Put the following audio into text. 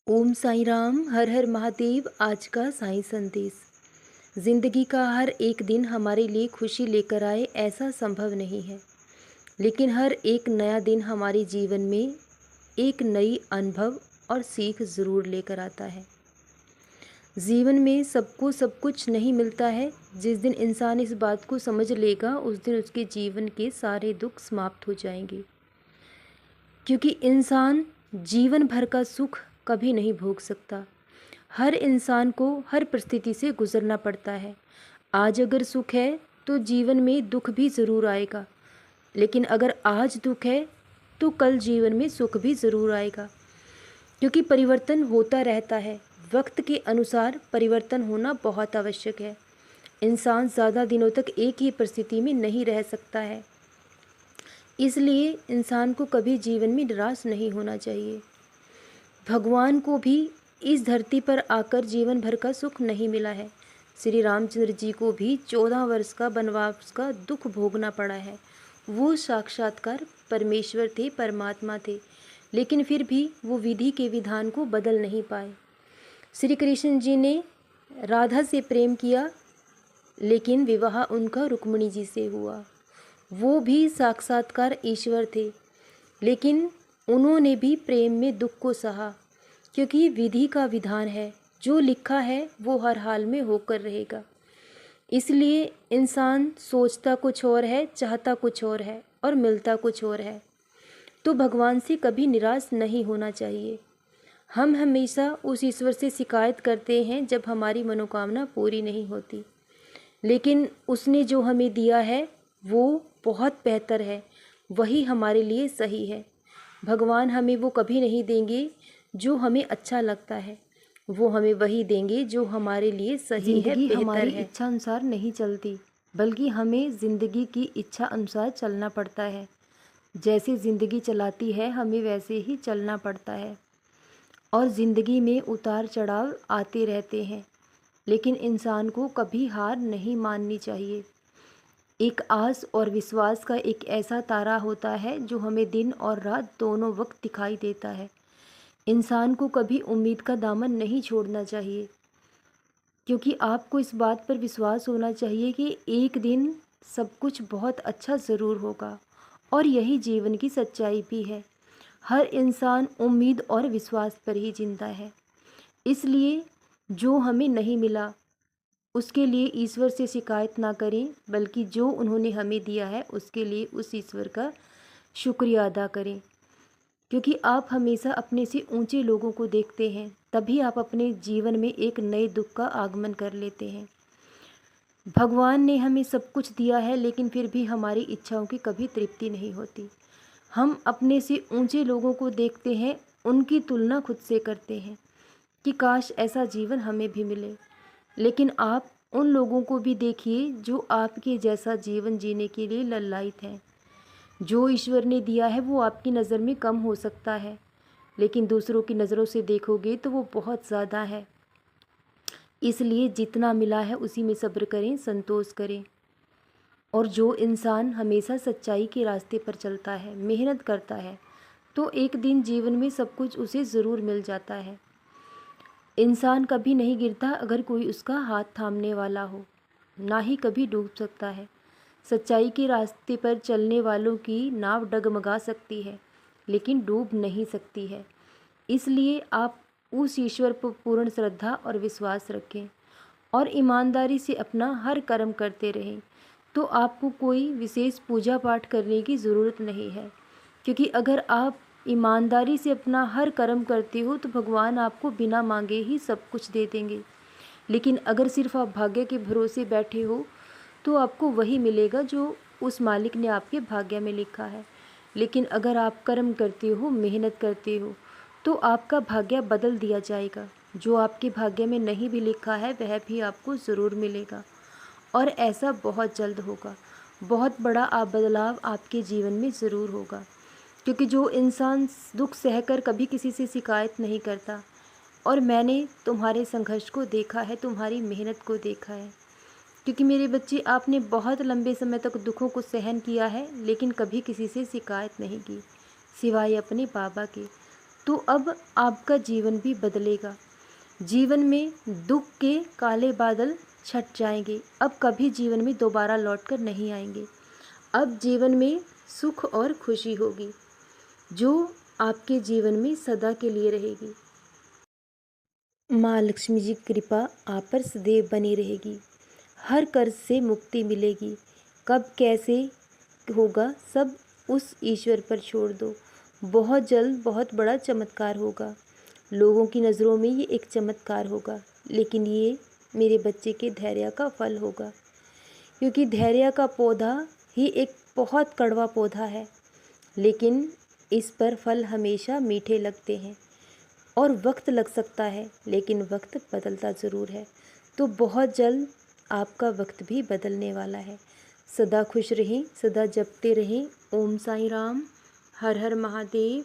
ओम साईं राम, हर हर महादेव। आज का साईं संदेश। जिंदगी का हर एक दिन हमारे लिए खुशी लेकर आए ऐसा संभव नहीं है, लेकिन हर एक नया दिन हमारे जीवन में एक नई अनुभव और सीख ज़रूर लेकर आता है। जीवन में सबको सब कुछ नहीं मिलता है। जिस दिन इंसान इस बात को समझ लेगा उस दिन उसके जीवन के सारे दुख समाप्त हो जाएंगे, क्योंकि इंसान जीवन भर का सुख कभी नहीं भोग सकता। हर इंसान को हर परिस्थिति से गुजरना पड़ता है। आज अगर सुख है तो जीवन में दुख भी ज़रूर आएगा, लेकिन अगर आज दुख है तो कल जीवन में सुख भी ज़रूर आएगा, क्योंकि परिवर्तन होता रहता है। वक्त के अनुसार परिवर्तन होना बहुत आवश्यक है। इंसान ज़्यादा दिनों तक एक ही परिस्थिति में नहीं रह सकता है, इसलिए इंसान को कभी जीवन में निराश नहीं होना चाहिए। भगवान को भी इस धरती पर आकर जीवन भर का सुख नहीं मिला है। श्री रामचंद्र जी को भी 14 वर्ष का वनवास का दुख भोगना पड़ा है। वो साक्षात्कार परमेश्वर थे, परमात्मा थे, लेकिन फिर भी वो विधि के विधान को बदल नहीं पाए। श्री कृष्ण जी ने राधा से प्रेम किया, लेकिन विवाह उनका रुक्मिणी जी से हुआ। वो भी साक्षात्कार ईश्वर थे, लेकिन उन्होंने भी प्रेम में दुख को सहा, क्योंकि विधि का विधान है, जो लिखा है वो हर हाल में होकर रहेगा। इसलिए इंसान सोचता कुछ और है, चाहता कुछ और है और मिलता कुछ और है। तो भगवान से कभी निराश नहीं होना चाहिए। हम हमेशा उस ईश्वर से शिकायत करते हैं जब हमारी मनोकामना पूरी नहीं होती, लेकिन उसने जो हमें दिया है वो बहुत बेहतर है, वही हमारे लिए सही है। भगवान हमें वो कभी नहीं देंगे जो हमें अच्छा लगता है, वो हमें वही देंगे जो हमारे लिए सही है, बेहतर हमारी है। इच्छा अनुसार नहीं चलती, बल्कि हमें ज़िंदगी की इच्छा अनुसार चलना पड़ता है। जैसे ज़िंदगी चलाती है हमें वैसे ही चलना पड़ता है। और ज़िंदगी में उतार चढ़ाव आते रहते हैं, लेकिन इंसान को कभी हार नहीं माननी चाहिए। एक आस और विश्वास का एक ऐसा तारा होता है जो हमें दिन और रात दोनों वक्त दिखाई देता है। इंसान को कभी उम्मीद का दामन नहीं छोड़ना चाहिए, क्योंकि आपको इस बात पर विश्वास होना चाहिए कि एक दिन सब कुछ बहुत अच्छा ज़रूर होगा, और यही जीवन की सच्चाई भी है। हर इंसान उम्मीद और विश्वास पर ही जिंदा है। इसलिए जो हमें नहीं मिला उसके लिए ईश्वर से शिकायत ना करें, बल्कि जो उन्होंने हमें दिया है उसके लिए उस ईश्वर का शुक्रिया अदा करें। क्योंकि आप हमेशा अपने से ऊंचे लोगों को देखते हैं, तभी आप अपने जीवन में एक नए दुख का आगमन कर लेते हैं। भगवान ने हमें सब कुछ दिया है, लेकिन फिर भी हमारी इच्छाओं की कभी तृप्ति नहीं होती। हम अपने से ऊंचे लोगों को देखते हैं, उनकी तुलना खुद से करते हैं कि काश ऐसा जीवन हमें भी मिले। लेकिन आप उन लोगों को भी देखिए जो आपके जैसा जीवन जीने के लिए ललायित हैं। जो ईश्वर ने दिया है वो आपकी नज़र में कम हो सकता है, लेकिन दूसरों की नज़रों से देखोगे तो वो बहुत ज़्यादा है। इसलिए जितना मिला है उसी में सब्र करें, संतोष करें। और जो इंसान हमेशा सच्चाई के रास्ते पर चलता है, मेहनत करता है, तो एक दिन जीवन में सब कुछ उसे ज़रूर मिल जाता है। इंसान कभी नहीं गिरता अगर कोई उसका हाथ थामने वाला हो, ना ही कभी डूब सकता है। सच्चाई के रास्ते पर चलने वालों की नाव डगमगा सकती है, लेकिन डूब नहीं सकती है। इसलिए आप उस ईश्वर पर पूर्ण श्रद्धा और विश्वास रखें और ईमानदारी से अपना हर कर्म करते रहें। तो आपको कोई विशेष पूजा पाठ करने की ज़रूरत नहीं है, क्योंकि अगर आप ईमानदारी से अपना हर कर्म करते हो तो भगवान आपको बिना मांगे ही सब कुछ दे देंगे। लेकिन अगर सिर्फ आप भाग्य के भरोसे बैठे हो तो आपको वही मिलेगा जो उस मालिक ने आपके भाग्य में लिखा है। लेकिन अगर आप कर्म करते हो, मेहनत करते हो, तो आपका भाग्य बदल दिया जाएगा। जो आपके भाग्य में नहीं भी लिखा है वह भी आपको ज़रूर मिलेगा, और ऐसा बहुत जल्द होगा। बहुत बड़ा बदलाव आपके जीवन में ज़रूर होगा, क्योंकि जो इंसान दुख सहकर कभी किसी से शिकायत नहीं करता, और मैंने तुम्हारे संघर्ष को देखा है, तुम्हारी मेहनत को देखा है। क्योंकि मेरे बच्चे, आपने बहुत लंबे समय तक दुखों को सहन किया है, लेकिन कभी किसी से शिकायत नहीं की सिवाय अपने बाबा के। तो अब आपका जीवन भी बदलेगा। जीवन में दुख के काले बादल छट जाएंगे, अब कभी जीवन में दोबारा लौटकर नहीं आएंगे। अब जीवन में सुख और खुशी होगी, जो आपके जीवन में सदा के लिए रहेगी। माँ लक्ष्मी जी की कृपा आप पर सदैव बनी रहेगी। हर कर्ज से मुक्ति मिलेगी। कब कैसे होगा सब उस ईश्वर पर छोड़ दो। बहुत जल्द बहुत बड़ा चमत्कार होगा। लोगों की नज़रों में ये एक चमत्कार होगा, लेकिन ये मेरे बच्चे के धैर्य का फल होगा, क्योंकि धैर्य का पौधा ही एक बहुत कड़वा पौधा है, लेकिन इस पर फल हमेशा मीठे लगते हैं। और वक्त लग सकता है, लेकिन वक्त बदलता ज़रूर है। तो बहुत जल्द आपका वक्त भी बदलने वाला है। सदा खुश रहें, सदा जपते रहें। ओम साईं राम। हर हर महादेव।